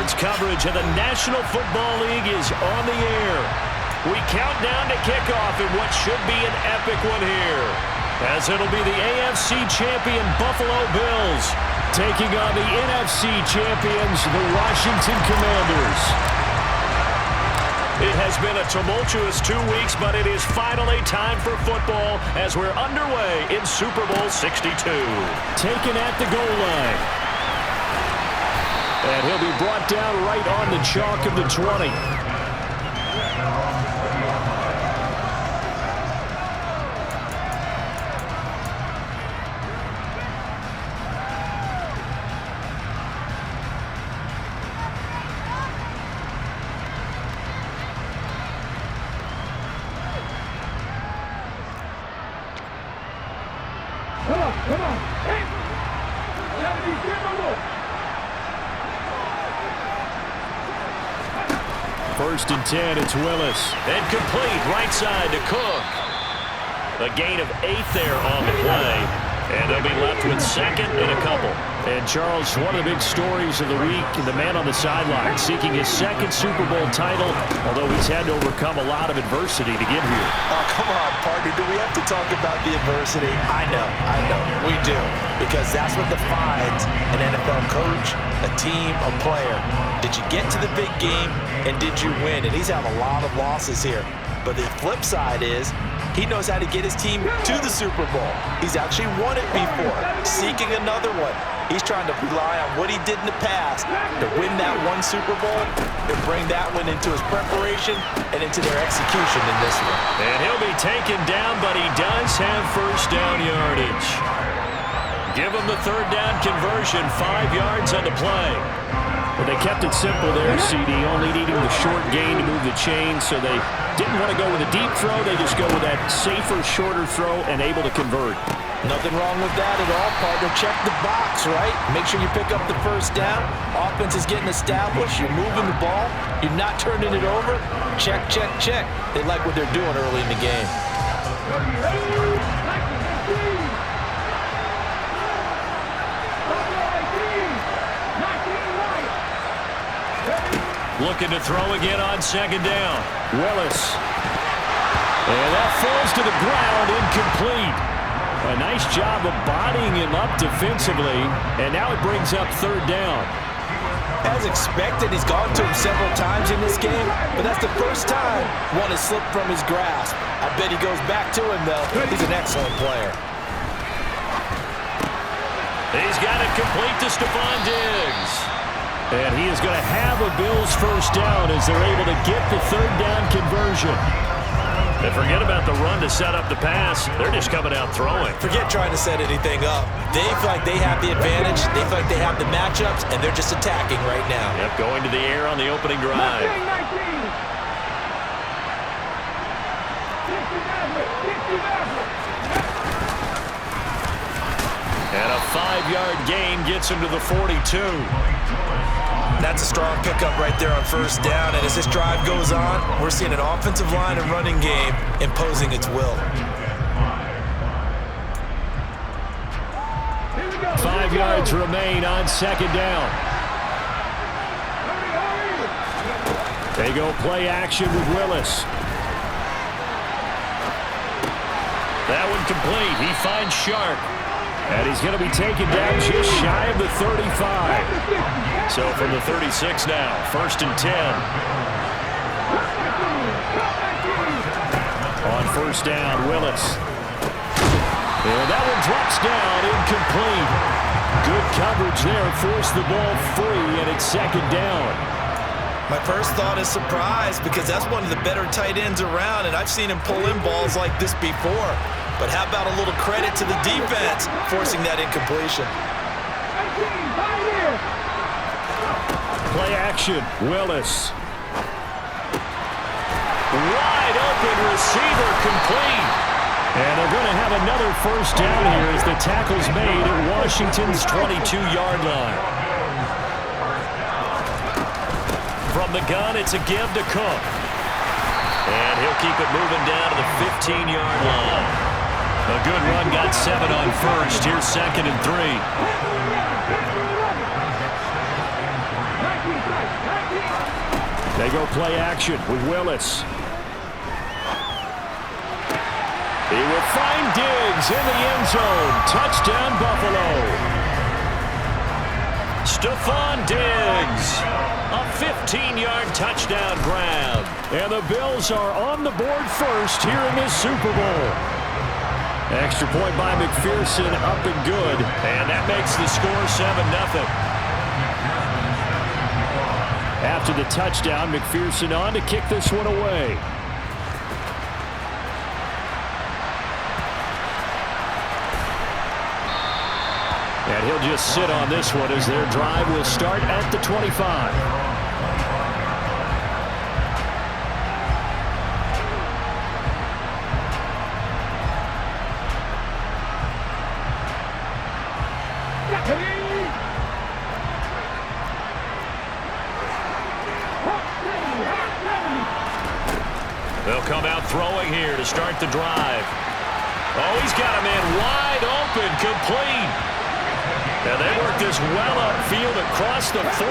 Sports coverage of the National Football League is on the air. We count down to kickoff in what should be an epic one here, as it'll be the AFC champion Buffalo Bills taking on the NFC champions, the Washington Commanders. It has been a tumultuous 2 weeks, but it is finally time for football as we're underway in Super Bowl 62. Taken at the goal line. And he'll be brought down right on the chalk of the 20. Come on. Hey. First and 10, it's Willis. And complete, right side to Cook. A gain of 8 there on the play. And they'll be left with second and a couple. And Charles, one of the big stories of the week, the man on the sideline seeking his second Super Bowl title, although he's had to overcome a lot of adversity to get here. Oh, come on, partner. Do we have to talk about the adversity? I know. We do. Because that's what defines an NFL coach, a team, a player. Did you get to the big game, and did you win? And he's had a lot of losses here. But the flip side is he knows how to get his team to the Super Bowl. He's actually won it before, seeking another one. He's trying to rely on what he did in the past to win that one Super Bowl and bring that one into his preparation and into their execution in this one. And he'll be taken down, but he does have first down yardage. Give him the third down conversion, 5 yards on the play. But they kept it simple there, CD, only needing the short gain to move the chain, so they didn't want to go with a deep throw. They just go with that safer, shorter throw and able to convert. Nothing wrong with that at all, partner. Check the box, right? Make sure you pick up the first down. Offense is getting established. You're moving the ball. You're not turning it over. Check. They like what they're doing early in the game. Looking to throw again on second down. Willis. And that falls to the ground, incomplete. A nice job of bodying him up defensively, and now it brings up third down. As expected, he's gone to him several times in this game, but that's the first time one has slipped from his grasp. I bet he goes back to him, though. He's an excellent player. He's got it complete to Stephon Diggs. And he is going to have a Bills first down as they're able to get the third down conversion. And forget about the run to set up the pass. They're just coming out throwing. Forget trying to set anything up. They feel like they have the advantage. They feel like they have the matchups, and they're just attacking right now. Yep, going to the air on the opening drive. And a 5-yard gain gets him to the 42. That's a strong pickup right there on first down, and as this drive goes on, we're seeing an offensive line and running game imposing its will. 5 yards remain on second down. They go play action with Willis. That one complete. He finds Sharp. And he's going to be taken down just shy of the 35. So from the 36 now, first and 10. On first down, Willis. And that one drops down, incomplete. Good coverage there, forced the ball free, and it's second down. My first thought is surprise, because that's one of the better tight ends around, and I've seen him pull in balls like this before. But how about a little credit to the defense forcing that incompletion? Play action, Willis. Wide open receiver, complete. And they're going to have another first down here as the tackle's made at Washington's 22-yard line. From the gun, it's a give to Cook. And he'll keep it moving down to the 15-yard line. A good run, got 7 on first. Here's second and 3. They go play action with Willis. He will find Diggs in the end zone. Touchdown, Buffalo. Stephon Diggs. A 15-yard touchdown grab. And the Bills are on the board first here in this Super Bowl. Extra point by McPherson, up and good. And that makes the score 7-0. After the touchdown, McPherson on to kick this one away. And he'll just sit on this one as their drive will start at the 25. They'll come out throwing here to start the drive. Oh, he's got a man wide open, complete. And they work this well upfield across the 45.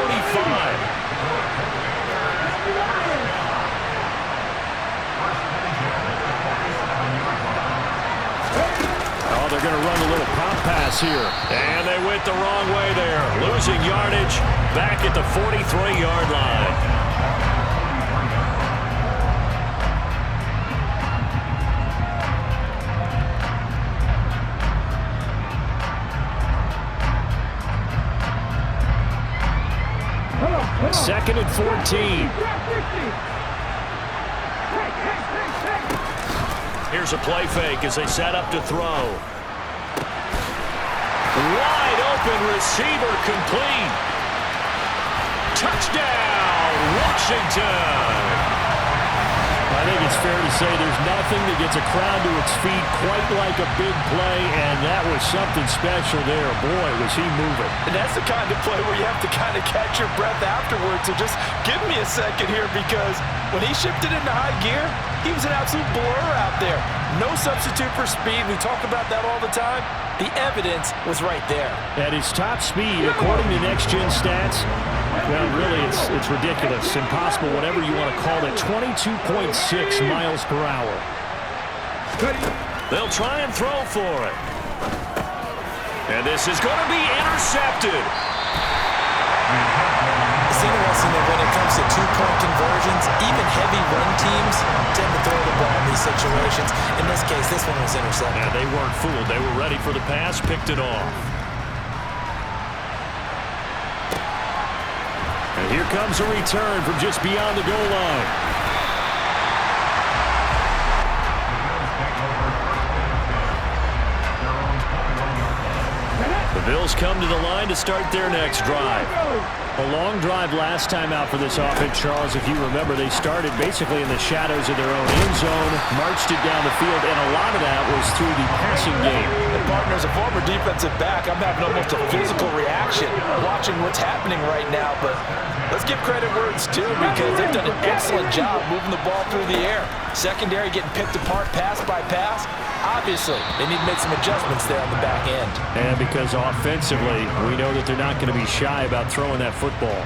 Oh, they're going to run a little pop pass here. And they went the wrong way there. Losing yardage back at the 43-yard line. Second and 14. Here's a play fake as they set up to throw. Wide open receiver, complete. Touchdown, Washington. I think it's fair to say there's nothing that gets a crowd to its feet quite like a big play, and that was something special there. Boy, was he moving. And that's the kind of play where you have to kind of catch your breath afterwards. So just give me a second here, because when he shifted into high gear, he was an absolute blur out there. No substitute for speed. We talk about that all the time. The evidence was right there. At his top speed, according to Next Gen Stats, well, really, it's ridiculous, impossible, whatever you want to call it, 22.6 miles per hour. They'll try and throw for it. And this is going to be intercepted. It's interesting that when it comes to two-point conversions, even heavy run teams tend to throw the ball in these situations. In this case, this one was intercepted. Yeah, they weren't fooled. They were ready for the pass, picked it off. And here comes a return from just beyond the goal line. The Bills come to the line to start their next drive. A long drive last time out for this offense, Charles. If you remember, they started basically in the shadows of their own end zone, marched it down the field, and a lot of that was through the passing game. And partner, as a former defensive back, I'm having almost a physical reaction watching what's happening right now. But let's give credit where it's due, because they've done an excellent job moving the ball through the air. Secondary getting picked apart pass by pass. Obviously, they need to make some adjustments there on the back end. And because offensively, we know that they're not going to be shy about throwing that football.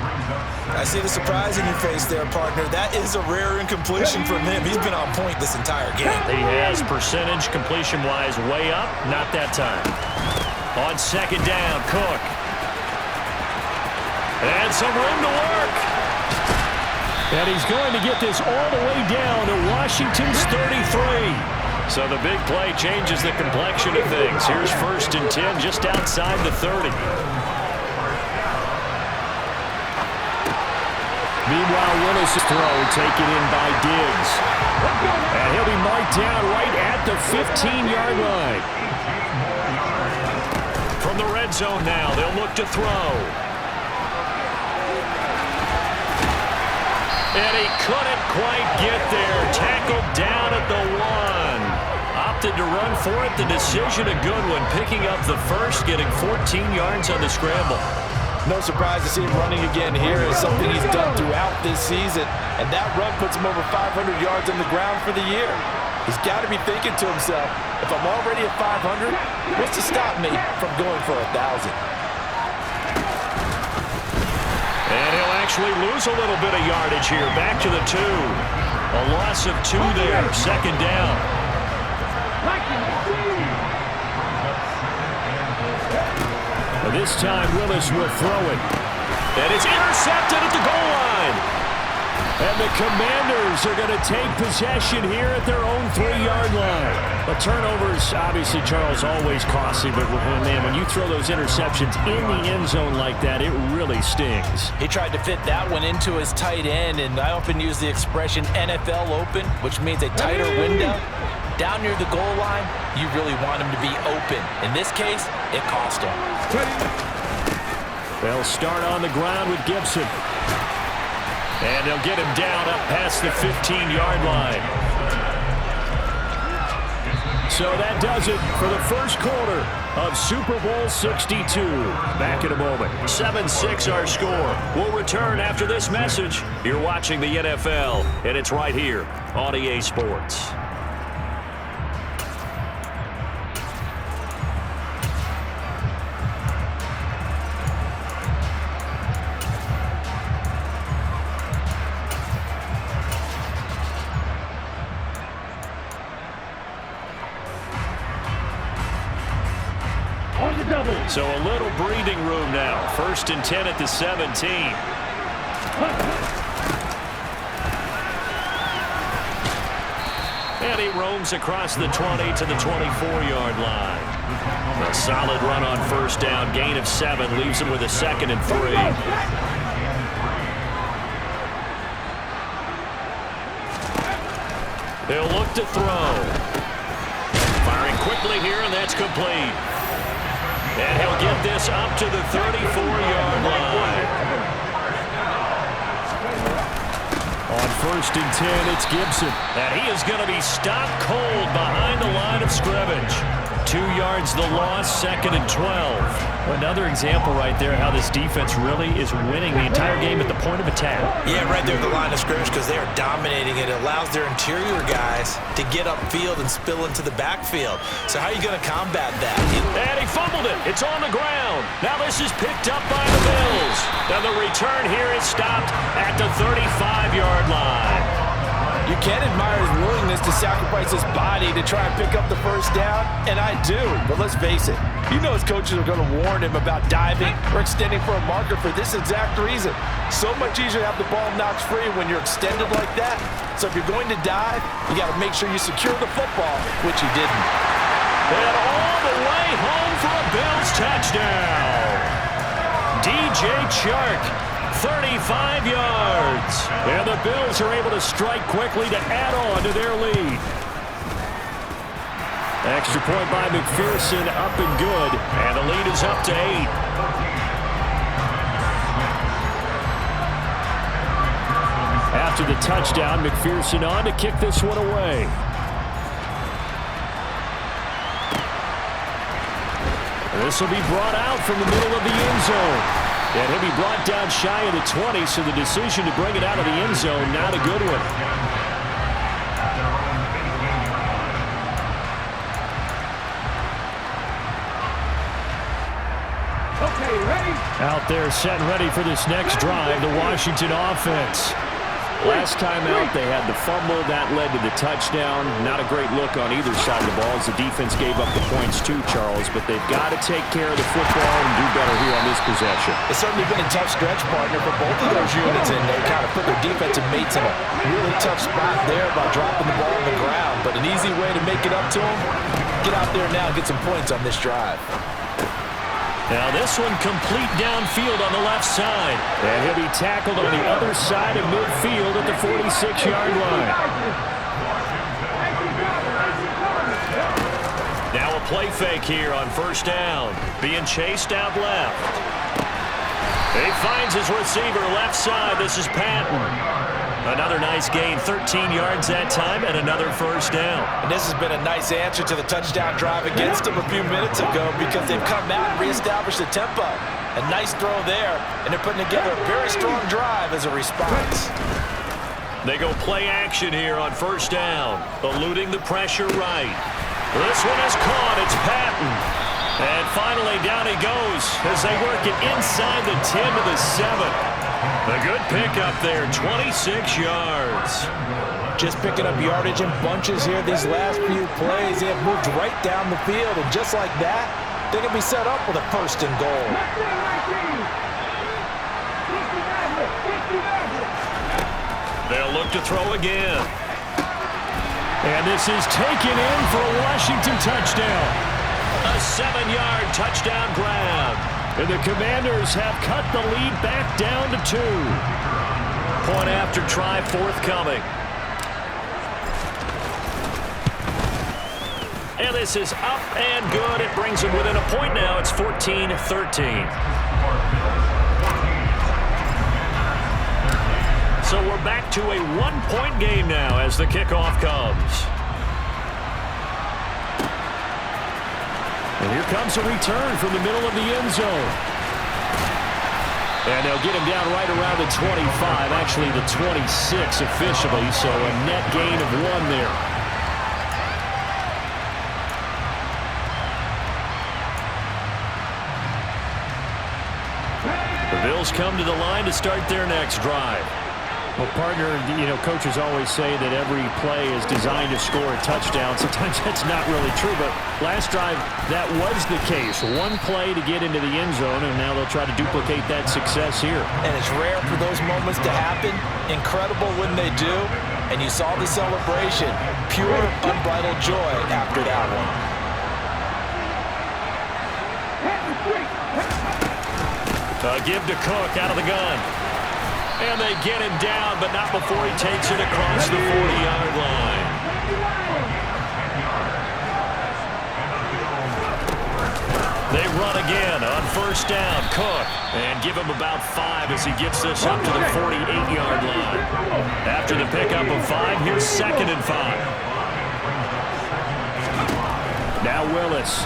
I see the surprise in your face there, partner. That is a rare incompletion from him. He's been on point this entire game. He has percentage completion-wise way up. Not that time. On second down, Cook. And some room to work. And he's going to get this all the way down to Washington's 33. So the big play changes the complexion of things. Here's 1st and 10 just outside the 30. Meanwhile, Willis' throw taken in by Diggs. And he'll be marked down right at the 15-yard line. From the red zone now, they'll look to throw. And he couldn't quite get there. Tackled down at the 1. Opted to run for it. The decision a good one. Picking up the first, getting 14 yards on the scramble. No surprise to see him running again here. Is something he's done throughout this season. And that run puts him over 500 yards on the ground for the year. He's got to be thinking to himself, if I'm already at 500, what's to stop me from going for 1,000? And he'll actually lose a little bit of yardage here. Back to the 2. A loss of 2 there. Second down. This time, Willis will throw it. And it's intercepted at the goal line. And the Commanders are going to take possession here at their own 3-yard line. But turnovers, obviously, Charles, always costly. But, man, when you throw those interceptions in the end zone like that, it really stings. He tried to fit that one into his tight end, and I often use the expression NFL open, which means a tighter window. Down near the goal line, you really want him to be open. In this case, it cost him. They'll start on the ground with Gibson. And they'll get him down up past the 15-yard line. So that does it for the first quarter of Super Bowl 62. Back in a moment. 7-6 our score. We'll return after this message. You're watching the NFL, and it's right here on EA Sports. So a little breathing room now. 1st and 10 at the 17. And he roams across the 20 to the 24-yard line. A solid run on 1st down. Gain of 7 leaves him with a 2nd and 3. He'll look to throw. Firing quickly here, and that's complete. And he'll get this up to the 34-yard line. On 1st and 10, it's Gibson. And he is going to be stopped cold behind the line of scrimmage. 2 yards the loss, 2nd and 12. Another example right there how this defense really is winning the entire game at the point of attack. Yeah, right there at the line of scrimmage because they are dominating it. It allows their interior guys to get upfield and spill into the backfield. So how are you going to combat that? And he fumbled it. It's on the ground. Now this is picked up by the Bills. And the return here is stopped at the 35-yard line. You can admire his willingness to sacrifice his body to try and pick up the 1st down, and I do. But let's face it, you know his coaches are going to warn him about diving or extending for a marker for this exact reason. So much easier to have the ball knocked free when you're extended like that. So if you're going to dive, you got to make sure you secure the football, which he didn't. And all the way home for a Bills touchdown. DJ Chark. 35 yards. And the Bills are able to strike quickly to add on to their lead. Extra point by McPherson, up and good. And the lead is up to 8. After the touchdown, McPherson on to kick this one away. This will be brought out from the middle of the end zone. And he'll be brought down shy of the 20, so the decision to bring it out of the end zone, not a good one. Okay, ready? Out there set and ready for this next drive, the Washington offense. Last time out, they had the fumble. That led to the touchdown. Not a great look on either side of the ball as the defense gave up the points too, Charles. But they've got to take care of the football and do better here on this possession. It's certainly been a tough stretch, partner, for both of those units, and they kind of put their defensive mates in a really tough spot there by dropping the ball on the ground. But an easy way to make it up to them, get out there now and get some points on this drive. Now this one complete downfield on the left side. And he'll be tackled on the other side of midfield at the 46-yard line. Now a play fake here on 1st down. Being chased out left. He finds his receiver left side. This is Patton. Another nice gain, 13 yards that time, and another 1st down. And this has been a nice answer to the touchdown drive against them a few minutes ago because they've come out and reestablished the tempo. A nice throw there, and they're putting together a very strong drive as a response. They go play action here on 1st down, eluding the pressure right. This one is caught. It's Patton. And finally, down he goes as they work it inside the 10 to the 7. A good pickup there, 26 yards. Just picking up yardage in bunches here these last few plays. They have moved right down the field, and just like that, they can be set up with a first and goal. They'll look to throw again. And this is taken in for a Washington touchdown. A 7-yard touchdown grab. And the Commanders have cut the lead back down to 2. Point after try forthcoming. And this is up and good. It brings them within a point now. It's 14-13. So we're back to a 1-point game now as the kickoff comes. And here comes a return from the middle of the end zone. And they'll get him down right around the 25, actually the 26 officially, so a net gain of 1 there. The Bills come to the line to start their next drive. Well, partner, coaches always say that every play is designed to score a touchdown. Sometimes that's not really true, but last drive, that was the case. One play to get into the end zone, and now they'll try to duplicate that success here. And it's rare for those moments to happen. Incredible when they do. And you saw the celebration. Pure, unbridled joy after that one. Give to Cook out of the gun. And they get him down, but not before he takes it across the 40-yard line. They run again on first down. Cook. And give him about 5 as he gets this up to the 48-yard line. After the pickup of 5, here's 2nd and 5. Now Willis.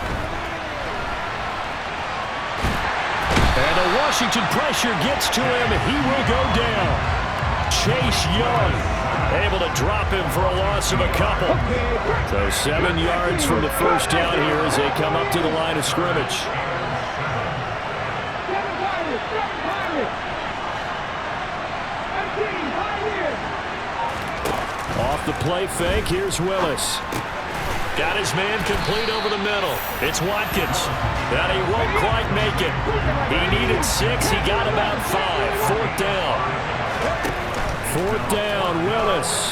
And the Washington pressure gets to him. He will go down. Chase Young able to drop him for a loss of a couple. So 7 yards from the first down here as they come up to the line of scrimmage. Off the play fake, here's Willis. Got his man complete over the middle. It's Watkins. That he won't quite make it. He needed 6. He got about 5. 4th down. 4th down, Willis.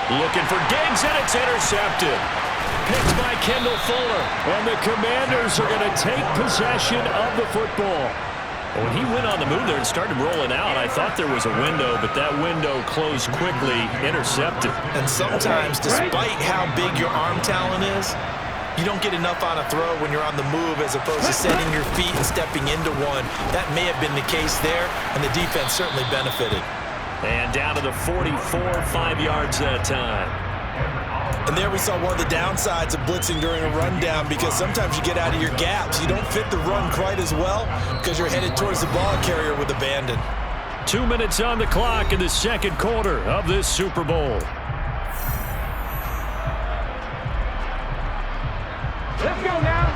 Looking for Diggs, and it's intercepted. Picked by Kendall Fuller. And the Commanders are going to take possession of the football. When he went on the move there and started rolling out, I thought there was a window, but that window closed quickly, intercepted. And sometimes, despite how big your arm talent is, you don't get enough on a throw when you're on the move as opposed to setting your feet and stepping into one. That may have been the case there, and the defense certainly benefited. And down to the 44, 5 yards that time. And there we saw one of the downsides of blitzing during a rundown, because sometimes you get out of your gaps. You don't fit the run quite as well because you're headed towards the ball carrier with abandon. 2 minutes on the clock in the second quarter of this Super Bowl. Let's go now.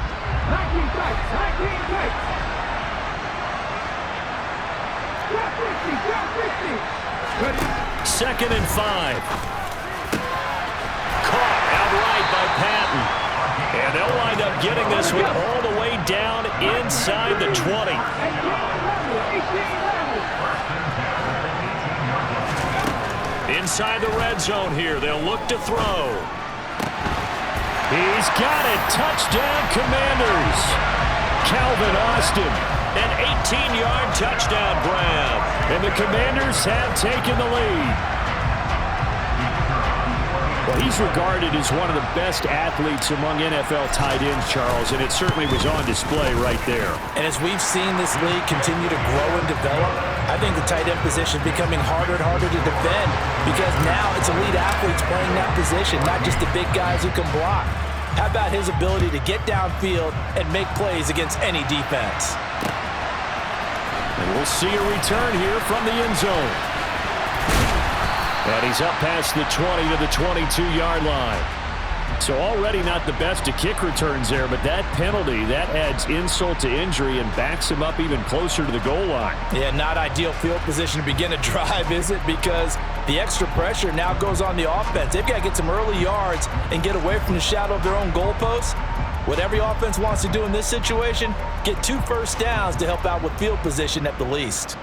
19 tights. 19 tights. Drop 50. Drop 50. Ready. 2nd and 5. Caught outright by Patton. And they'll wind up getting this one all the way down inside the 20. Inside the red zone here. They'll look to throw. He's got it. Touchdown, Commanders. Calvin Austin. An 18-yard touchdown grab. And the Commanders have taken the lead. Well, he's regarded as one of the best athletes among NFL tight ends, Charles, and it certainly was on display right there. And as we've seen this league continue to grow and develop, I think the tight end position is becoming harder and harder to defend, because now it's elite athletes playing that position, not just the big guys who can block. How about his ability to get downfield and make plays against any defense? And we'll see a return here from the end zone. And he's up past the 20 to the 22-yard line. So already not the best of kick returns there, but that penalty, that adds insult to injury and backs him up even closer to the goal line. Yeah, not ideal field position to begin a drive, is it? Because the extra pressure now goes on the offense. They've got to get some early yards and get away from the shadow of their own goalposts. What every offense wants to do in this situation, get 2 first downs to help out with field position at the least.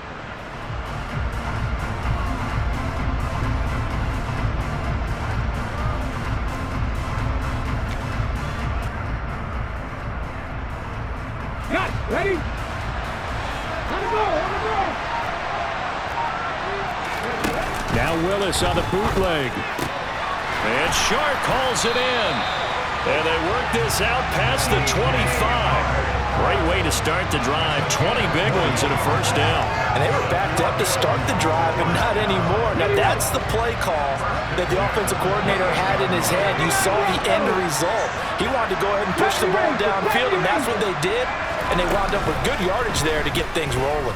Ready? On the go, on the go. Now Willis on the bootleg. And Shark hauls it in. And they work this out past the 25. Great way to start the drive. 20 big ones and a first down. And they were backed up to start the drive, but not anymore. Now that's the play call that the offensive coordinator had in his head. You saw the end result. He wanted to go ahead and push the ball downfield, and that's what they did. And they wound up with good yardage there to get things rolling.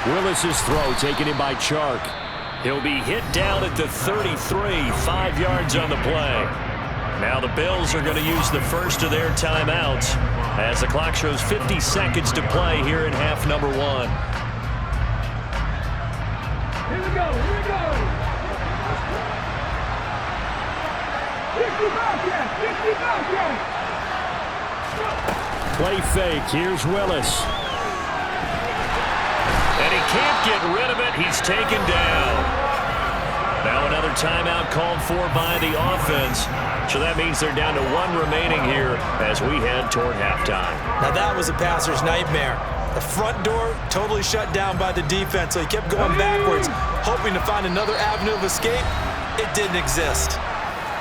Willis's throw taken in by Chark. He'll be hit down at the 33, 5 yards on the play. Now the Bills are going to use the first of their timeouts as the clock shows 50 seconds to play here in half number 1. Here we go, here we go. 55 yards, 55 yards. Play fake. Here's Willis. And he can't get rid of it. He's taken down. Now another timeout called for by the offense. So that means they're down to 1 remaining here as we head toward halftime. Now that was a passer's nightmare. The front door totally shut down by the defense, so he kept going backwards, hoping to find another avenue of escape. It didn't exist.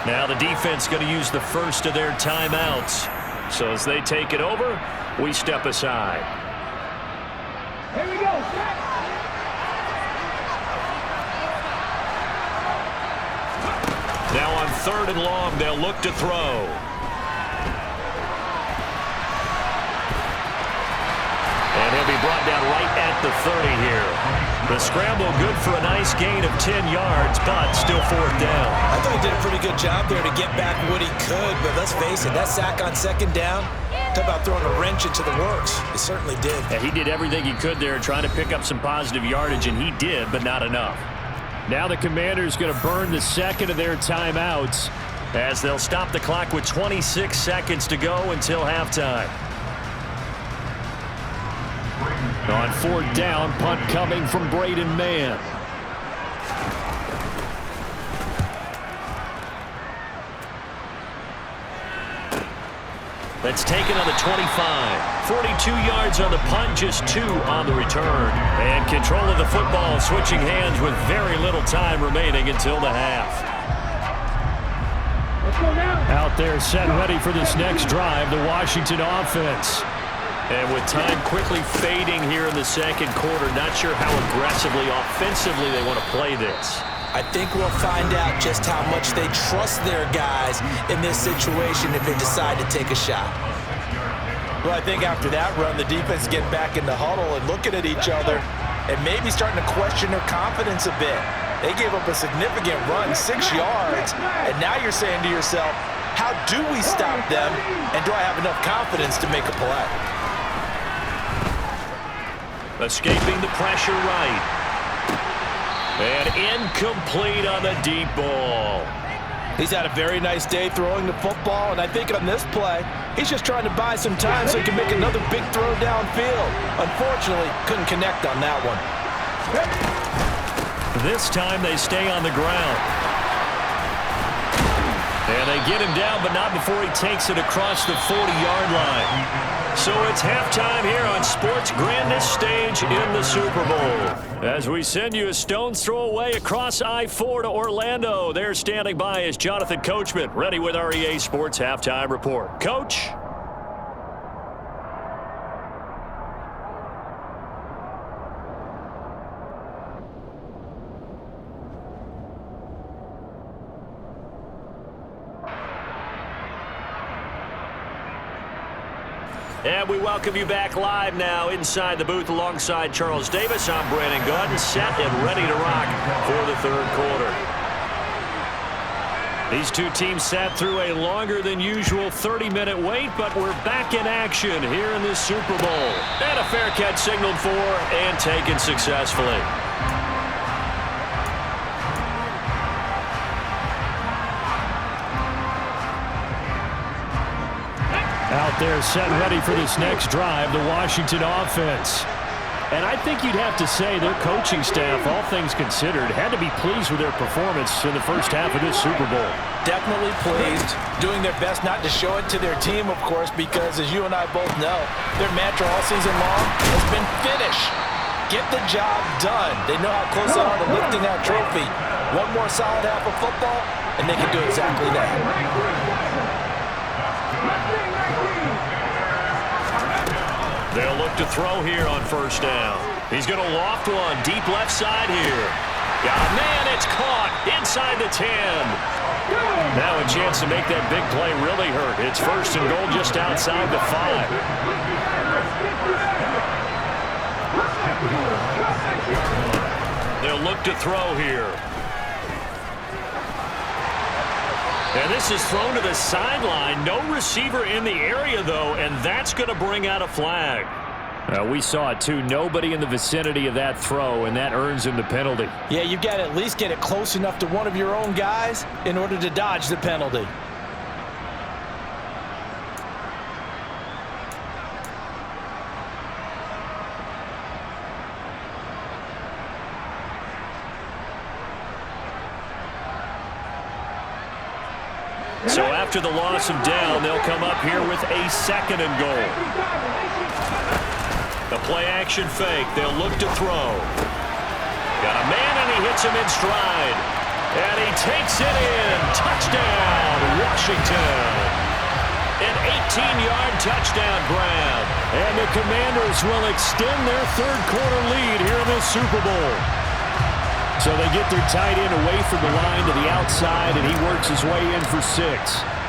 Now the defense going to use the first of their timeouts. So as they take it over, we step aside. Here we go, set. Now on 3rd and long, they'll look to throw. And he'll be brought down right at the 30 here. The scramble good for a nice gain of 10 yards, but still 4th down. I thought he did a pretty good job there to get back what he could, but let's face it, that sack on 2nd down, talk about throwing a wrench into the works. He certainly did. Yeah, he did everything he could there trying to pick up some positive yardage, and he did, but not enough. Now the Commanders going to burn the second of their timeouts as they'll stop the clock with 26 seconds to go until halftime. On 4th down, punt coming from Braden Mann. That's taken on the 25. 42 yards on the punt, just 2 on the return. And control of the football switching hands with very little time remaining until the half. Let's go now. Out there set ready for this next drive, the Washington offense. And with time quickly fading here in the 2nd quarter, not sure how aggressively, offensively they want to play this. I think we'll find out just how much they trust their guys in this situation if they decide to take a shot. Well, I think after that run, the defense get back in the huddle and looking at each other and maybe starting to question their confidence a bit. They gave up a significant run, 6 yards, and now you're saying to yourself, how do we stop them, and do I have enough confidence to make a play? Escaping the pressure right. And incomplete on the deep ball. He's had a very nice day throwing the football, and I think on this play, he's just trying to buy some time so he can make another big throw downfield. Unfortunately, couldn't connect on that one. This time they stay on the ground. And they get him down, but not before he takes it across the 40-yard line. So it's halftime here on sports' grandest stage in the Super Bowl. As we send you a stone's throw away across I-4 to Orlando. There standing by is Jonathan Coachman, ready with our EA Sports Halftime Report. Coach? And we welcome you back live now inside the booth alongside Charles Davis. I'm Brandon Gaudin, set and ready to rock for the 3rd quarter. These two teams sat through a longer than usual 30-minute wait, but we're back in action here in this Super Bowl. And a fair catch signaled for and taken successfully. Out there set ready for this next drive, the Washington offense. And I think you'd have to say their coaching staff, all things considered, had to be pleased with their performance in the first half of this Super Bowl. Definitely pleased, doing their best not to show it to their team, of course, because as you and I both know, their mantra all season long has been finish. Get the job done. They know how close they are to lifting that trophy. One more solid half of football, and they can do exactly that. They'll look to throw here on first down. He's going to loft one deep left side here. Oh, man, it's caught inside the 10. Now a chance to make that big play really hurt. It's first and goal just outside the 5. They'll look to throw here. And this is thrown to the sideline. No receiver in the area, though, and that's going to bring out a flag. We saw it, too. Nobody in the vicinity of that throw, and that earns him the penalty. Yeah, you've got to at least get it close enough to one of your own guys in order to dodge the penalty. So after the loss of down, they'll come up here with a second and goal. The play action fake. They'll look to throw. Got a man, and he hits him in stride. And he takes it in. Touchdown, Washington. An 18-yard touchdown grab. And the Commanders will extend their third-quarter lead here in this Super Bowl. So they get their tight end away from the line to the outside, and he works his way in for 6.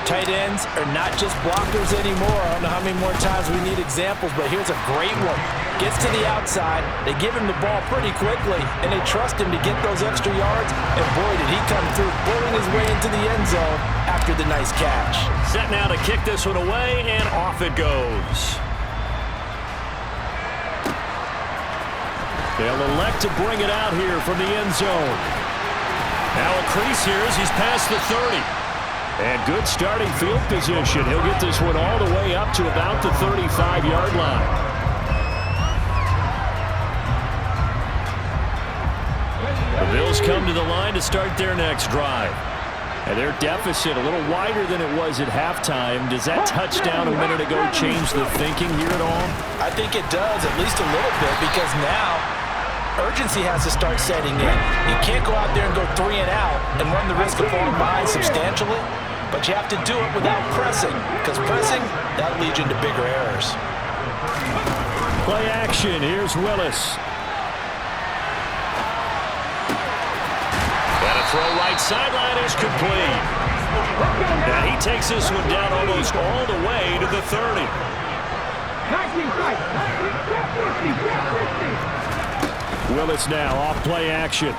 Tight ends are not just blockers anymore. I don't know how many more times we need examples, but here's a great one. Gets to the outside, they give him the ball pretty quickly, and they trust him to get those extra yards, and boy, did he come through, pulling his way into the end zone after the nice catch. Set now to kick this one away, and off it goes. They'll elect to bring it out here from the end zone. Now a crease here as he's past the 30. And good starting field position. He'll get this one all the way up to about the 35-yard line. The Bills come to the line to start their next drive. And their deficit a little wider than it was at halftime. Does that touchdown a minute ago change the thinking here at all? I think it does, at least a little bit, because now urgency has to start setting in. You can't go out there and go 3 and out and run the risk of falling behind substantially, but you have to do it without pressing, because pressing, that leads you into bigger errors. Play action. Here's Willis. And a throw right sideline is complete. And he takes this one down almost all the way to the 30. Willis now off play action.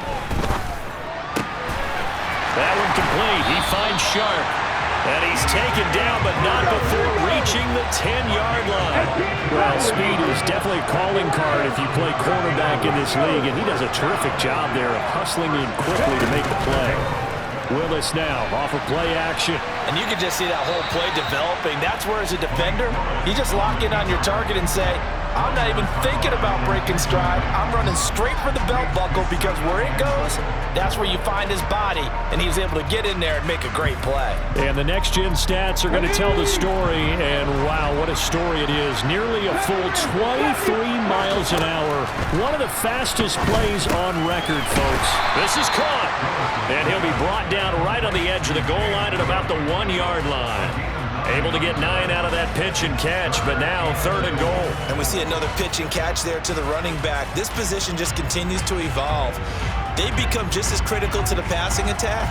That one complete. He finds Sharp. And he's taken down, but not before reaching the 10-yard line. Well, speed is definitely a calling card if you play cornerback in this league, and he does a terrific job there of hustling in quickly to make the play. Willis now off of play action. And you can just see that whole play developing. That's where, as a defender, you just lock in on your target and say, I'm not even thinking about breaking stride. I'm running straight for the belt buckle, because where it goes, that's where you find his body. And he was able to get in there and make a great play. And the next-gen stats are going to tell the story. And, wow, what a story it is. Nearly a full 23 miles an hour. One of the fastest plays on record, folks. This is caught. And he'll be brought down right on the edge of the goal line at about the 1-yard line. Able to get 9 out of that pitch and catch, but now 3rd and goal. And we see another pitch and catch there to the running back. This position just continues to evolve. They become just as critical to the passing attack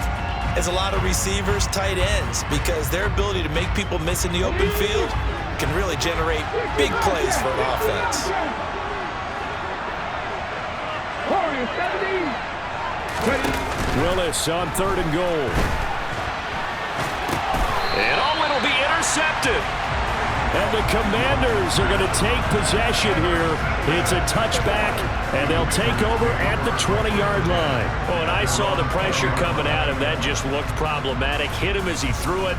as a lot of receivers, tight ends, because their ability to make people miss in the open field can really generate big plays for an offense. Willis on 3rd and goal. And it'll be intercepted. And the Commanders are going to take possession here. It's a touchback, and they'll take over at the 20-yard line. Oh, and I saw the pressure coming at him. That just looked problematic. Hit him as he threw it,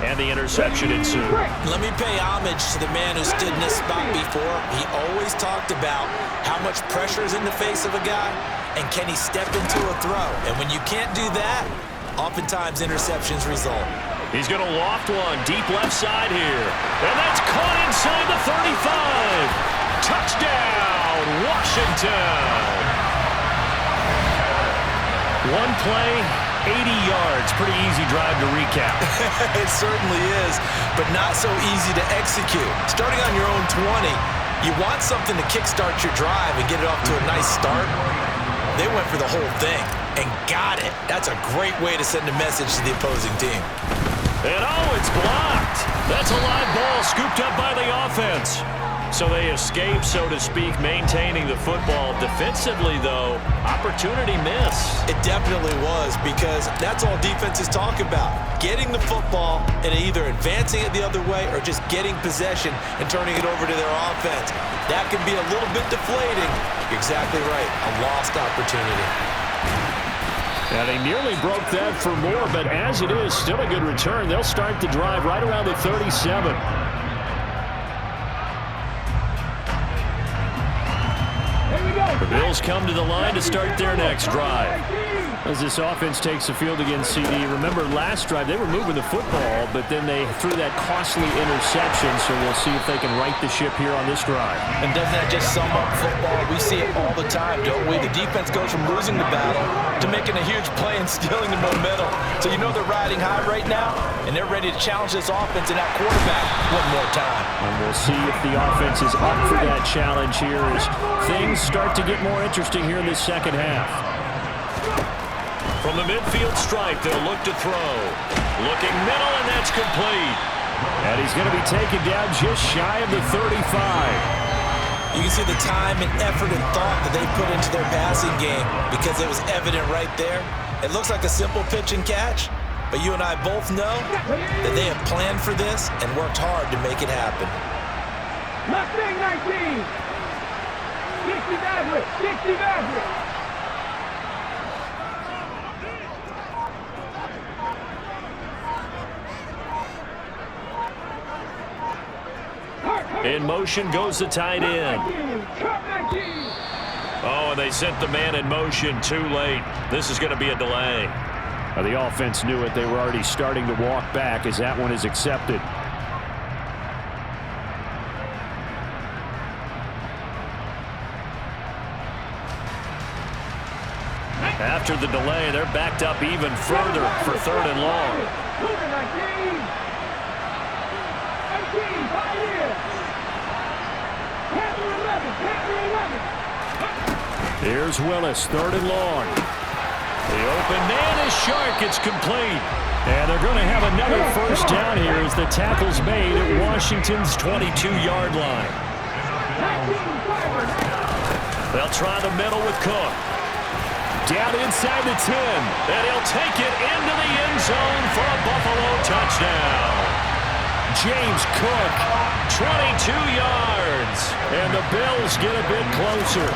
and the interception ensued. Let me pay homage to the man who stood in this spot before. He always talked about how much pressure is in the face of a guy, and can he step into a throw. And when you can't do that, oftentimes interceptions result. He's going to loft one deep left side here. And that's caught inside the 35. Touchdown, Washington. One play, 80 yards. Pretty easy drive to recap. It certainly is, but not so easy to execute. Starting on your own 20, you want something to kickstart your drive and get it off to a nice start. They went for the whole thing and got it. That's a great way to send a message to the opposing team. And it's blocked. That's a live ball scooped up by the offense. So they escape, so to speak, maintaining the football. Defensively, though, opportunity miss. It definitely was, because that's all defenses talk about. Getting the football and either advancing it the other way or just getting possession and turning it over to their offense. That can be a little bit deflating. You're exactly right. A lost opportunity. Yeah, they nearly broke that for more, but as it is, still a good return. They'll start the drive right around the 37. The Bills come to the line to start their next drive. As this offense takes the field against CD. Remember, last drive, they were moving the football, but then they threw that costly interception, so we'll see if they can right the ship here on this drive. And doesn't that just sum up football? We see it all the time, don't we? The defense goes from losing the battle to making a huge play and stealing the momentum. So you know they're riding high right now, and they're ready to challenge this offense and that quarterback one more time. And we'll see if the offense is up for that challenge here as things start to get more interesting here in the second half. From the midfield stripe, they'll look to throw. Looking middle, and that's complete. And he's going to be taken down just shy of the 35. You can see the time and effort and thought that they put into their passing game because it was evident right there. It looks like a simple pitch and catch, but you and I both know that they have planned for this and worked hard to make it happen. Mustang 19. 60 Maverick. 60 Maverick. In motion goes the tight end. Oh, and they sent the man in motion too late. This is going to be a delay. The offense knew it. They were already starting to walk back as that one is accepted. After the delay, they're backed up even further for 3rd and long. Here's Willis, 3rd and long. The open man is Shark. It's complete. And they're going to have another first down here as the tackle's made at Washington's 22-yard line. They'll try the middle with Cook. Down inside the 10. And he'll take it into the end zone for a Buffalo touchdown. James Cook, 22 yards. And the Bills get a bit closer.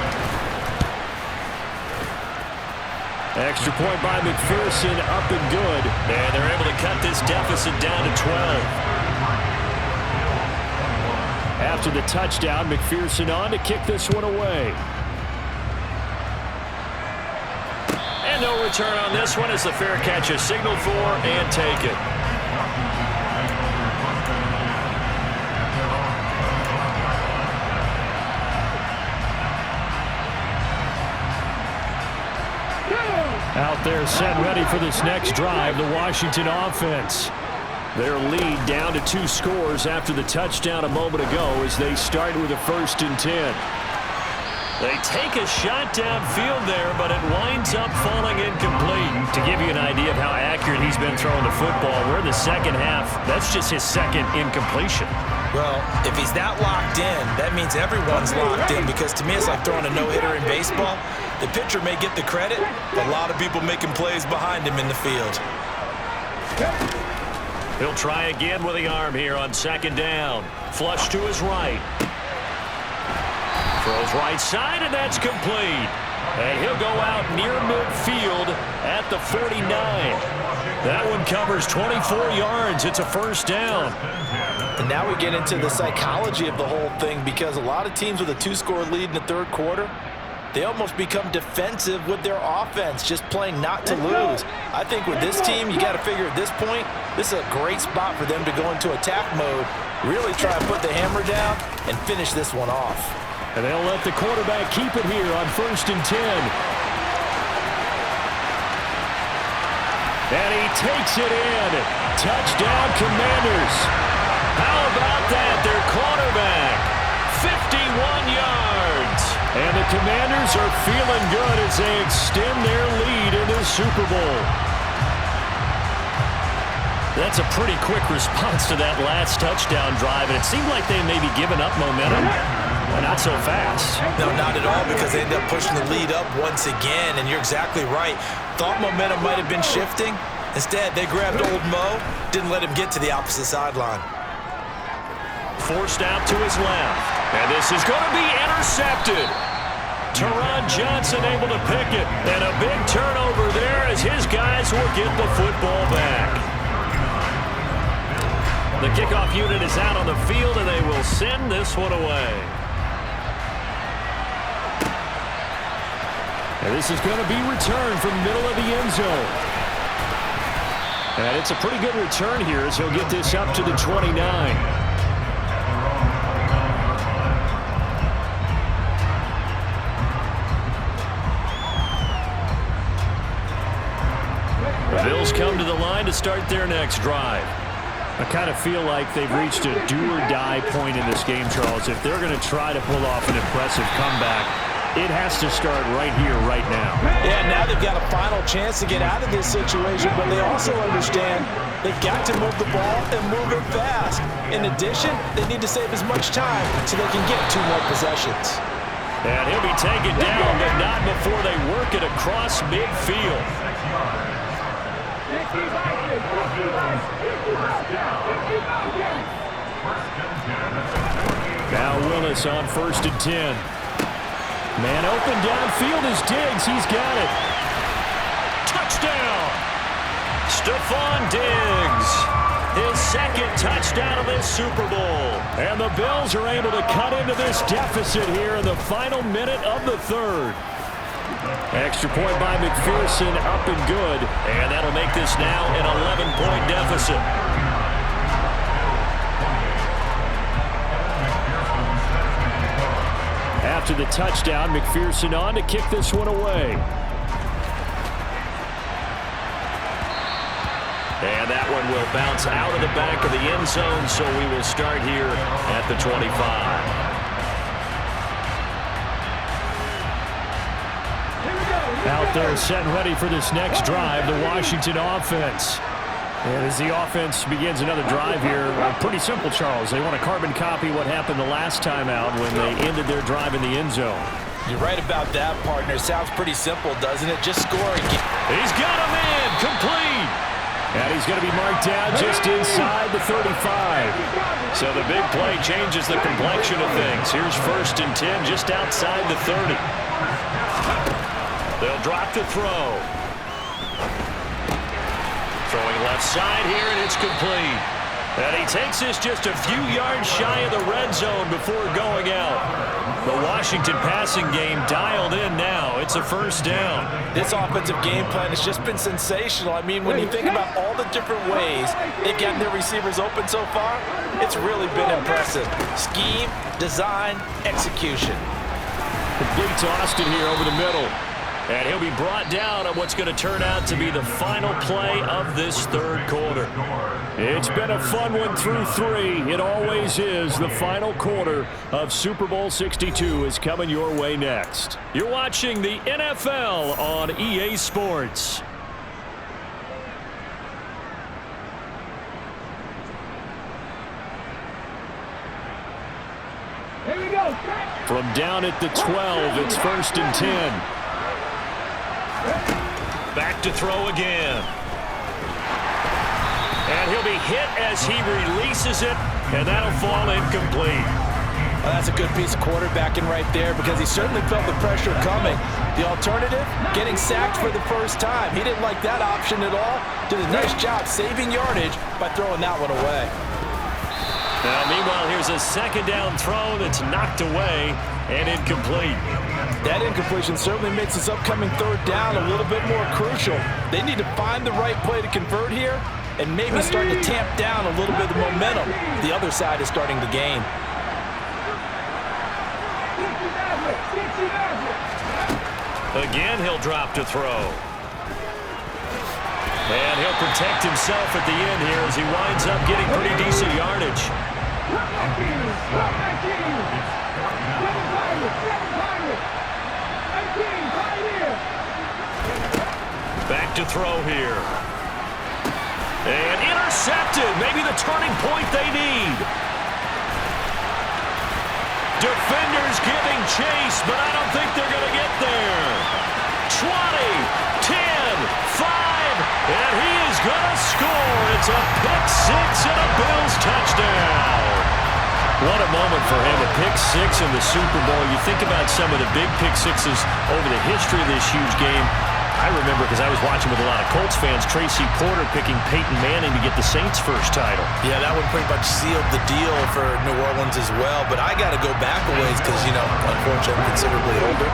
Extra point by McPherson, up and good. And they're able to cut this deficit down to 12. After the touchdown, McPherson on to kick this one away. And no return on this one as the fair catch is signaled for and taken. Out there set ready for this next drive, the Washington offense. Their lead down to 2 scores after the touchdown a moment ago as they start with a 1st and 10. They take a shot downfield there, but it winds up falling incomplete. To give you an idea of how accurate he's been throwing the football, we're in the second half. That's just his 2nd incompletion. Well, if he's that locked in, that means everyone's locked in, because to me it's like throwing a no-hitter in baseball. The pitcher may get the credit, but a lot of people making plays behind him in the field. He'll try again with the arm here on second down. Flush to his right. Throws right side, and that's complete. And he'll go out near midfield at the 49. That one covers 24 yards. It's a first down. And now we get into the psychology of the whole thing, because a lot of teams with a 2-score lead in the third quarter, they almost become defensive with their offense, just playing not to lose. I think with this team, you got to figure at this point, this is a great spot for them to go into attack mode, really try and put the hammer down and finish this one off. And they'll let the quarterback keep it here on 1st and 10. And he takes it in. Touchdown, Commanders. How about that? Their quarterback, 51 yards. And the Commanders are feeling good as they extend their lead in the Super Bowl. That's a pretty quick response to that last touchdown drive, and it seemed like they may be giving up momentum. Not so fast. No, not at all, because they end up pushing the lead up once again, and you're exactly right. Thought momentum might have been shifting. Instead, they grabbed old Mo, didn't let him get to the opposite sideline. Forced out to his left, and this is going to be intercepted. Teron Johnson able to pick it, and a big turnover there as his guys will get the football back. The kickoff unit is out on the field, and they will send this one away. And this is going to be returned from middle of the end zone. And it's a pretty good return here as he'll get this up to the 29. The Bills come to the line to start their next drive. I kind of feel like they've reached a do-or-die point in this game, Charles. If they're going to try to pull off an impressive comeback, it has to start right here, right now. Yeah, now they've got a final chance to get out of this situation, but they also understand they've got to move the ball and move it fast. In addition, they need to save as much time so they can get 2 more possessions. And he'll be taken down, but not before they work it across midfield. Now Willis on 1st and 10. Man open downfield is Diggs. He's got it. Touchdown! Stephon Diggs. His second touchdown of this Super Bowl. And the Bills are able to cut into this deficit here in the final minute of the third. Extra point by McPherson, up and good. And that'll make this now an 11-point deficit. After the touchdown, McPherson on to kick this one away. And that one will bounce out of the back of the end zone, so we will start here at the 25. Out there set and ready for this next drive, the Washington offense. And as the offense begins another drive here, pretty simple, Charles. They want to carbon copy what happened the last time out when they ended their drive in the end zone. You're right about that, partner. Sounds pretty simple, doesn't it? Just scoring. He's got a man, complete. And he's going to be marked down just inside the 35. So the big play changes the complexion of things. Here's 1st and 10 just outside the 30. They'll drop the throw. Throwing left side here, and it's complete. And he takes this just a few yards shy of the red zone before going out. The Washington passing game dialed in now. It's a first down. This offensive game plan has just been sensational. I mean, when you think about all the different ways they've gotten their receivers open so far, it's really been impressive. Scheme, design, execution. The big to Austin here over the middle. And he'll be brought down on what's going to turn out to be the final play of this third quarter. It's been a fun one through 3. It always is. The final quarter of Super Bowl 62 is coming your way next. You're watching the NFL on EA Sports. Here we go. From down at the 12, it's 1st and 10. Back to throw again. And he'll be hit as he releases it, and that'll fall incomplete. Well, that's a good piece of quarterbacking right there because he certainly felt the pressure coming. The alternative, getting sacked for the first time. He didn't like that option at all. Did a nice job saving yardage by throwing that one away. Now, meanwhile, here's a second down throw that's knocked away and incomplete. That incompletion certainly makes this upcoming third down a little bit more crucial. They need to find the right play to convert here and maybe start to tamp down a little bit of momentum. The other side is starting to gain. Again, he'll drop to throw. And he'll protect himself at the end here as he winds up getting pretty decent yardage. Back to throw here. And intercepted. Maybe the turning point they need. Defenders giving chase, but I don't think they're going to get there. 20, 10, 5, and he is going to score. It's a pick six and a Bills touchdown. What a moment for him, a pick six in the Super Bowl. You think about some of the big pick sixes over the history of this huge game. I remember because I was watching with a lot of Colts fans, Tracy Porter picking Peyton Manning to get the Saints' first title. Yeah, that one pretty much sealed the deal for New Orleans as well. But I got to go back a ways because, you know, unfortunately I'm considerably older.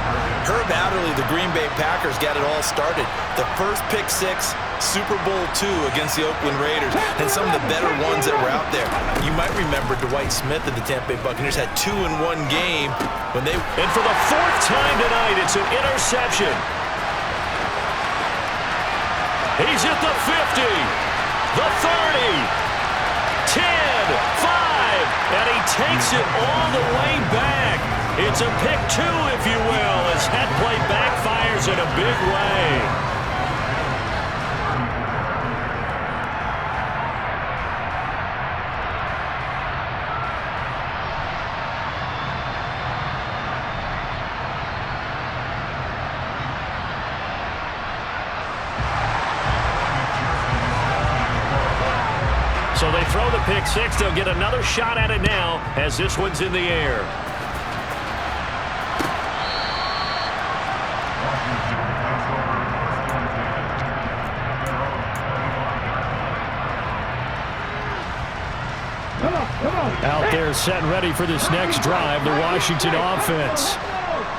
Herb Adderley, the Green Bay Packers, got it all started. The first pick six, Super Bowl II against the Oakland Raiders, and some of the better ones that were out there. You might remember Dwight Smith of the Tampa Bay Buccaneers had 2 in one game when they... And for the fourth time tonight, it's an interception. He's at the 50, the 30, 10, 5, and he takes it all the way back. It's a pick two, if you will, as that play backfires in a big way. So they throw the pick six. They'll get another shot at it now as this one's in the air. Out there set and ready for this next drive, the Washington offense.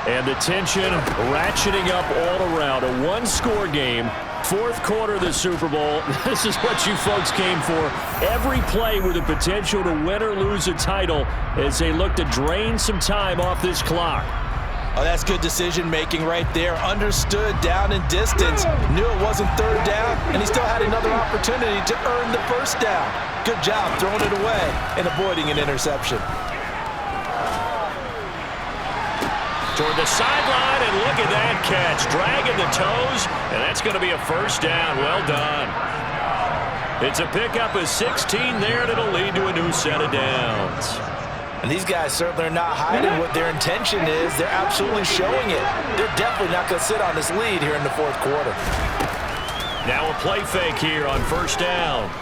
And the tension ratcheting up all around. A one-score game. Fourth quarter of the Super Bowl. This is what you folks came for. Every play with the potential to win or lose a title as they look to drain some time off this clock. Oh, that's good decision-making right there. Understood down and distance. Knew it wasn't third down, and he still had another opportunity to earn the first down. Good job throwing it away and avoiding an interception. Toward the sideline, and look at that catch. Dragging the toes, and that's going to be a first down. Well done. It's a pickup of 16 there, and it'll lead to a new set of downs. And these guys certainly are not hiding what their intention is. They're absolutely showing it. They're definitely not going to sit on this lead here in the fourth quarter. Now a play fake here on first down.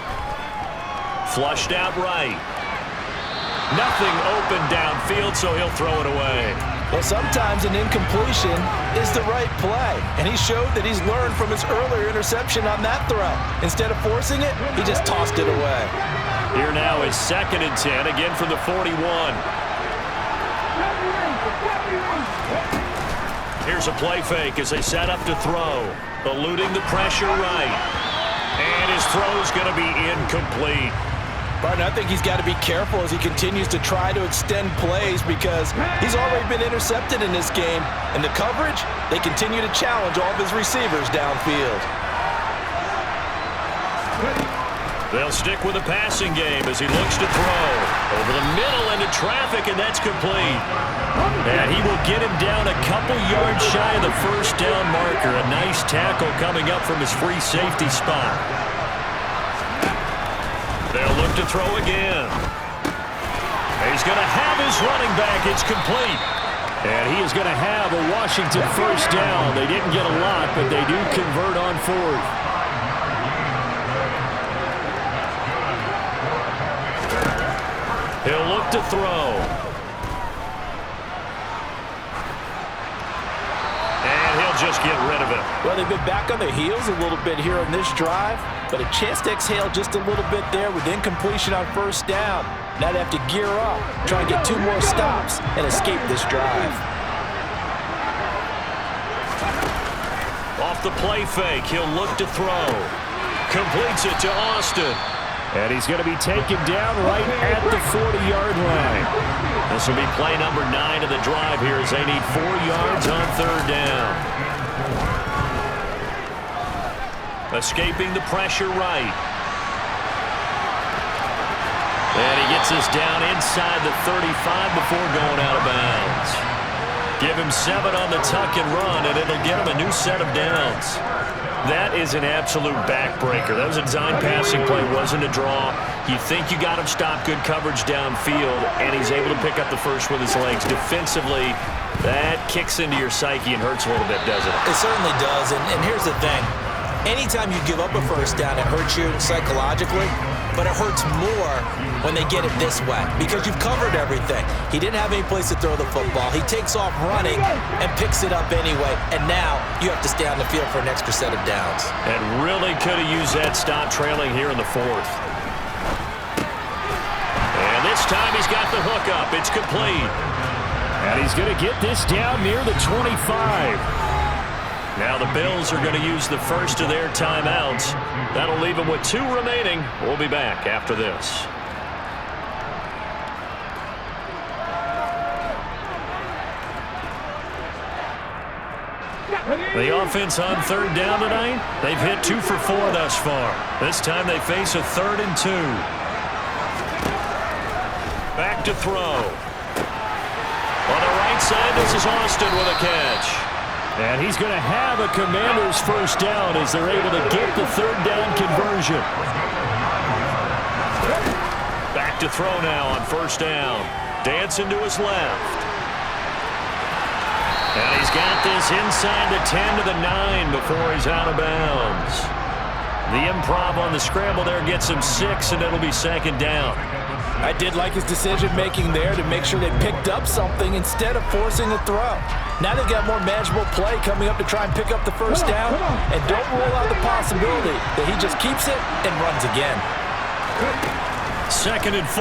Flushed out right. Nothing open downfield, so he'll throw it away. Well, sometimes an incompletion is the right play, and he showed that he's learned from his earlier interception on that throw. Instead of forcing it, he just tossed it away. Here now is 2nd and 10, again from the 41. Here's a play fake as they set up to throw, eluding the pressure right. And his throw's going to be incomplete. Barton, I think he's got to be careful as he continues to try to extend plays because he's already been intercepted in this game. And the coverage, they continue to challenge all of his receivers downfield. They'll stick with the passing game as he looks to throw. Over the middle into traffic, and that's complete. And he will get him down a couple yards shy of the first down marker. A nice tackle coming up from his free safety spot. They'll look to throw again. He's going to have his running back. It's complete. And he is going to have a Washington first down. They didn't get a lot, but they do convert on fourth. He'll look to throw. And he'll just get rid of it. Well, they've been back on their heels a little bit here on this drive, but a chance to exhale just a little bit there with incompletion on first down. Now they have to gear up, try and get 2 more stops, and escape this drive. Off the play fake, he'll look to throw. Completes it to Austin. And he's going to be taken down right at the 40-yard line. This will be play number 9 of the drive here as they need 4 yards on third down. Escaping the pressure right. And he gets this down inside the 35 before going out of bounds. Give him 7 on the tuck and run, and it'll get him a new set of downs. That is an absolute backbreaker. That was a design passing play, wasn't a draw. You think you got him stopped, good coverage downfield, and he's able to pick up the first with his legs. Defensively, that kicks into your psyche and hurts a little bit, doesn't it? It certainly does, and here's the thing. Anytime you give up a first down, it hurts you psychologically, but it hurts more when they get it this way because you've covered everything. He didn't have any place to throw the football. He takes off running and picks it up anyway, and now you have to stay on the field for an extra set of downs. And really could have used that stop trailing here in the 4th. And this time he's got the hook up. It's complete. And he's going to get this down near the 25. Now the Bills are going to use the first of their timeouts. That'll leave them with 2 remaining. We'll be back after this. The offense on third down tonight, they've hit 2 for 4 thus far. This time they face a 3rd and 2. Back to throw. On the right side, this is Austin with a catch. And he's going to have a Commanders first down as they're able to get the 3rd down conversion. Back to throw now on first down. Dancing to his left. And he's got this inside the 10 to the 9 before he's out of bounds. The improv on the scramble there gets him 6, and it'll be 2nd down. I did like his decision-making there to make sure they picked up something instead of forcing a throw. Now they've got more manageable play coming up to try and pick up the first down, and don't rule out the possibility that he just keeps it and runs again. 2nd and 4.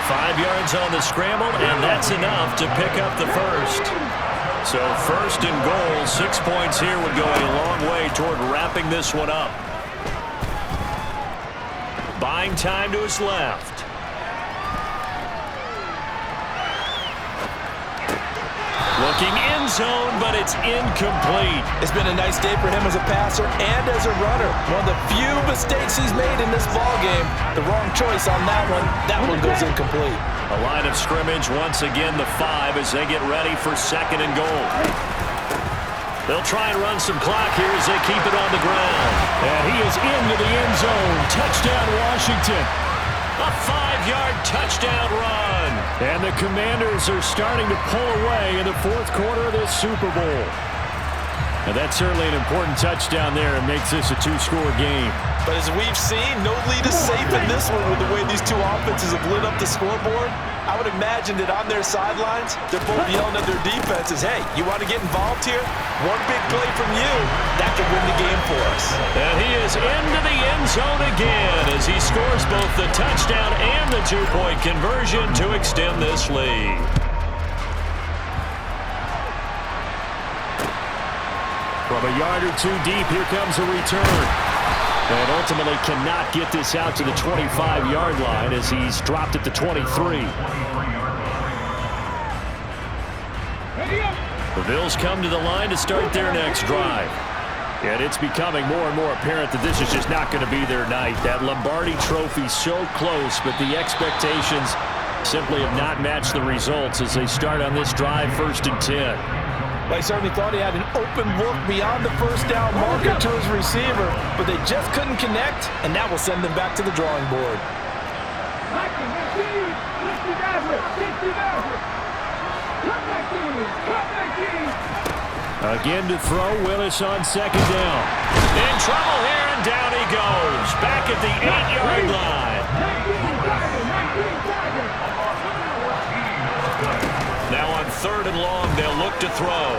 5 yards on the scramble, and that's enough to pick up the first. So 1st and goal, 6 points here would go a long way toward wrapping this one up. Buying time to his left. Looking end zone, but it's incomplete. It's been a nice day for him as a passer and as a runner. One of the few mistakes he's made in this ballgame. The wrong choice on that one. That one goes incomplete. A line of scrimmage, once again the 5 as they get ready for 2nd and goal. They'll try and run some clock here as they keep it on the ground. And he is into the end zone. Touchdown, Washington. A 5-yard touchdown run. And the Commanders are starting to pull away in the 4th quarter of this Super Bowl. Now that's certainly an important touchdown there and makes this a 2-score game. But as we've seen, no lead is safe in this one with the way these 2 offenses have lit up the scoreboard. I would imagine that on their sidelines, they're both yelling at their defenses, hey, you want to get involved here? One big play from you, that could win the game for us. And he is into the end zone again as he scores both the touchdown and the 2-point conversion to extend this lead. From a yard or 2 deep, here comes a return. And ultimately cannot get this out to the 25-yard line as he's dropped at the 23. The Bills come to the line to start their next drive. And it's becoming more and more apparent that this is just not going to be their night. That Lombardi trophy so close, but the expectations simply have not matched the results as they start on this drive 1st and 10. They certainly thought he had an open look beyond the first down marker to his receiver, but they just couldn't connect, and that will send them back to the drawing board. Again to throw. Willis on second down. In trouble here, and down he goes. Back at the 8-yard line. Now on 3rd and long, they'll look to throw.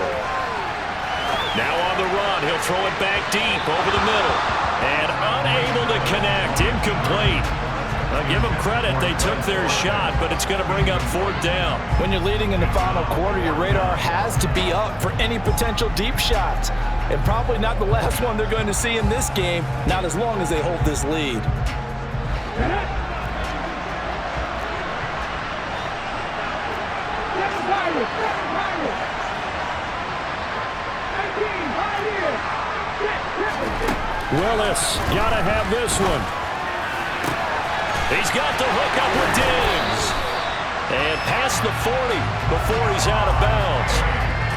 Now on the run, he'll throw it back deep over the middle. And unable to connect. Incomplete. I'll give them credit. They took their shot, but it's going to bring up 4th down. When you're leading in the final quarter, your radar has to be up for any potential deep shots. And probably not the last one they're going to see in this game, not as long as they hold this lead. Willis, gotta have this one. He's got the hook up with Diggs. And past the 40 before he's out of bounds.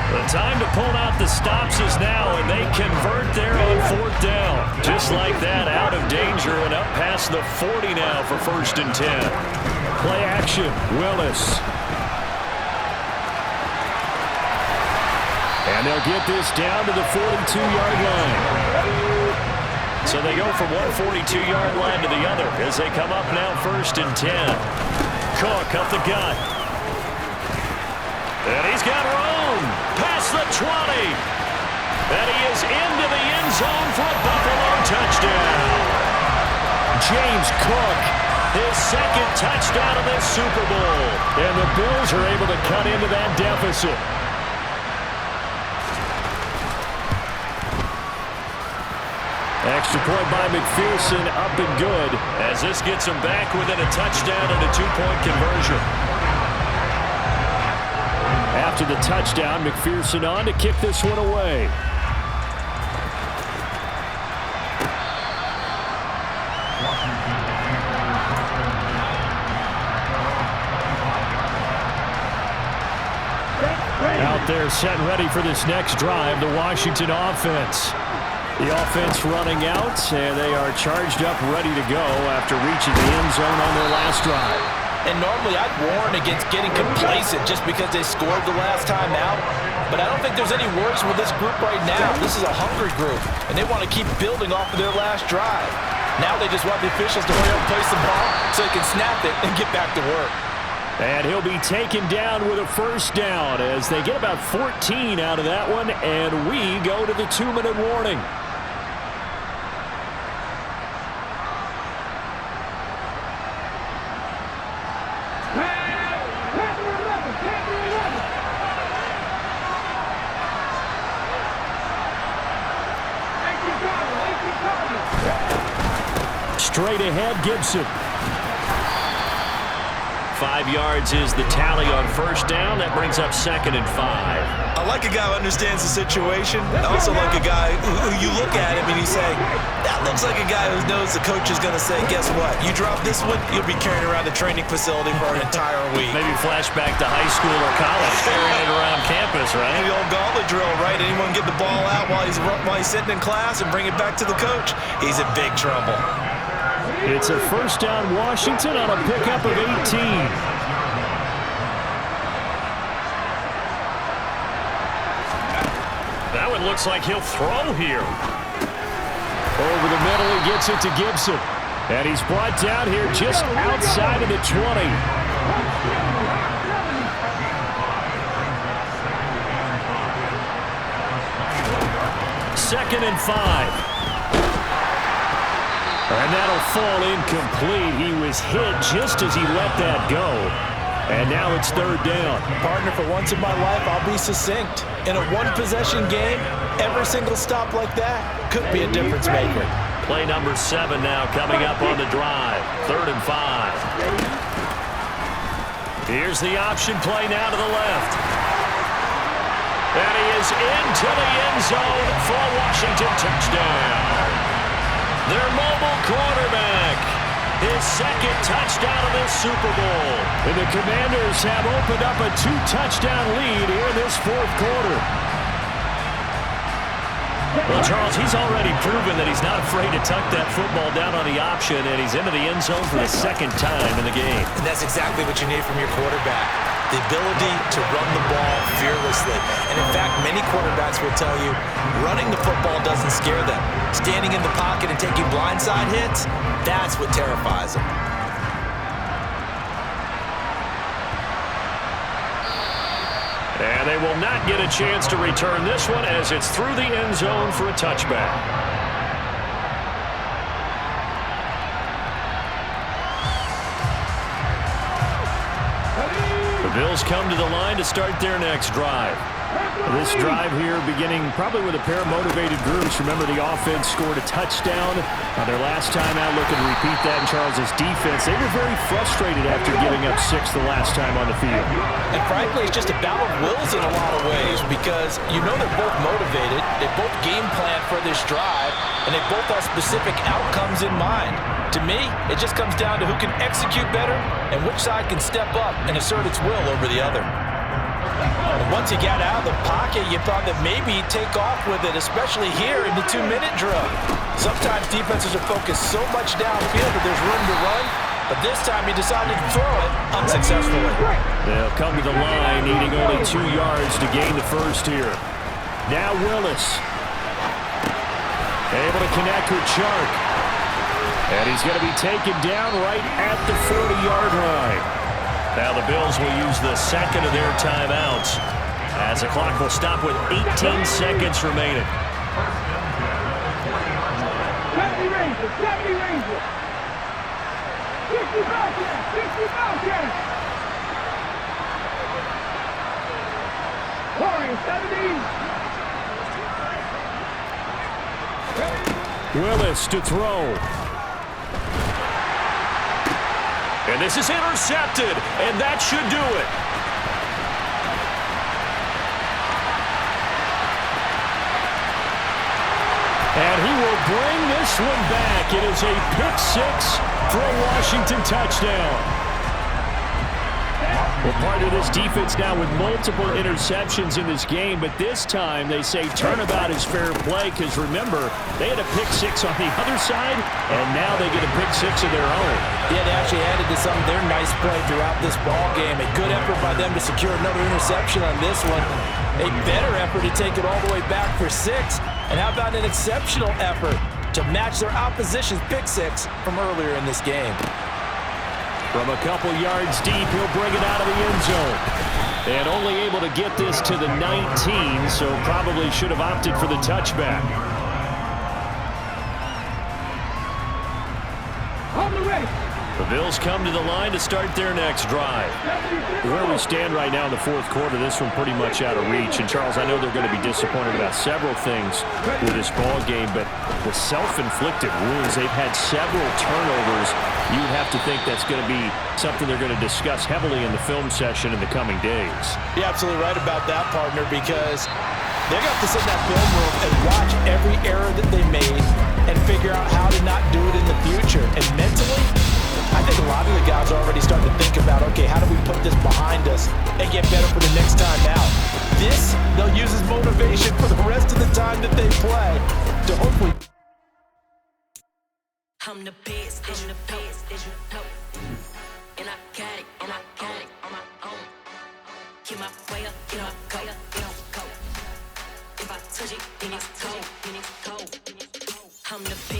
The time to pull out the stops is now, and they convert there on 4th down. Just like that, out of danger and up past the 40 now for 1st and 10. Play action, Willis. And they'll get this down to the 42-yard line. So they go from one 42-yard line to the other as they come up now 1st and 10. Cook up the gut. And he's got room past the 20. And he is into the end zone for a Buffalo touchdown. James Cook, His 2nd touchdown of this Super Bowl. and the Bills are able to cut into that deficit. Extra point by McPherson, up and good. As this gets him back within a touchdown and a 2-point conversion. After the touchdown, McPherson on to kick this one away. Out there set and ready for this next drive, the Washington offense. The offense running out, and they are charged up, ready to go after reaching the end zone on their last drive. And normally I'd warn against getting complacent just because they scored the last time out. But I don't think there's any worries with this group right now. This is a hungry group, and they want to keep building off of their last drive. Now they just want the officials to hurry up and place the ball so they can snap it and get back to work. And he'll be taken down with a 1st down as they get about 14 out of that one, and we go to the 2-minute warning. Straight ahead, Gibson. 5 yards is the tally on 1st down. That brings up 2nd and 5. I like a guy who understands the situation. I also like a guy who you look at him and you say, that looks like a guy who knows the coach is going to say, guess what? You drop this one, you'll be carrying around the training facility for an entire week. Maybe flashback to high school or college, carrying it around campus, right? The old gauntlet drill, right? Anyone get the ball out while he's sitting in class and bring it back to the coach? He's in big trouble. It's a 1st down Washington on a pickup of 18. That one looks like he'll throw here. Over the middle, he gets it to Gibson. And he's brought down here just outside of the 20. 2nd and 5. And that'll fall incomplete. He was hit just as he let that go. And now it's 3rd down. Partner, for once in my life, I'll be succinct. In a one-possession game, every single stop like that could be a difference maker. Play number 7 now coming up on the drive. 3rd and 5. Here's the option play now to the left. And he is into the end zone for a Washington touchdown. Their mobile quarterback, his 2nd touchdown of this Super Bowl. And the Commanders have opened up a 2-touchdown lead here in this 4th quarter. Well, Charles, he's already proven that he's not afraid to tuck that football down on the option, and he's into the end zone for the 2nd time in the game. And that's exactly what you need from your quarterback. The ability to run the ball, fearlessly. And in fact, many quarterbacks will tell you running the football doesn't scare them. Standing in the pocket and taking blindside hits, that's what terrifies them. And they will not get a chance to return this one as it's through the end zone for a touchback. The Bills come to the line to start their next drive. This drive here beginning probably with a pair of motivated groups. Remember, the offense scored a touchdown their last time out, looking to repeat that in Charles' defense. They were very frustrated after giving up 6 the last time on the field. And frankly, it's just a battle of wills in a lot of ways because you know they're both motivated, they both game plan for this drive, and they both have specific outcomes in mind. To me, it just comes down to who can execute better and which side can step up and assert its will over the other. And once he got out of the pocket, you thought that maybe he'd take off with it, especially here in the 2-minute drill. Sometimes defenses are focused so much downfield that there's room to run, but this time he decided to throw it unsuccessfully. They'll come to the line, needing only 2 yards to gain the first here. Now Willis. Able to connect with Chark. And he's going to be taken down right at the 40-yard line. Now the Bills will use the second of their timeouts as the clock will stop with 18 seconds remaining. 70 Rangers, 70 Rangers. 60 Bobcats, 60 Bobcats. Warriors, 70. Willis to throw. And this is intercepted, and that should do it. And he will bring this one back. It is a pick 6 for a Washington touchdown. Well, part of this defense now with multiple interceptions in this game, but this time they say turnabout is fair play because, remember, they had a pick 6 on the other side, and now they get a pick 6 of their own. Yeah, they actually added to some of their nice play throughout this ball game. A good effort by them to secure another interception on this one. A better effort to take it all the way back for 6. And how about an exceptional effort to match their opposition's pick 6 from earlier in this game? From a couple yards deep, he'll bring it out of the end zone. And only able to get this to the 19, so probably should have opted for the touchback. On the way. The Bills come to the line to start their next drive. Where we stand right now in the fourth quarter, this one pretty much out of reach. And, Charles, I know they're going to be disappointed about several things with this ball game, but the self-inflicted wounds, they've had several turnovers. You'd have to think that's going to be something they're going to discuss heavily in the film session in the coming days. You're absolutely right about that, partner, because they're going to have to sit in that film room and watch every error that they made and figure out how to not do it in the future. And mentally, I think a lot of the guys are already starting to think about, okay, how do we put this behind us and get better for the next time out? This, they'll use as motivation for the rest of the time that they play to hopefully... I'm the best, I'm the best, and I got it, on my own. Get my way up, get my go, go. If I touch it, then it's cold, I'm the best.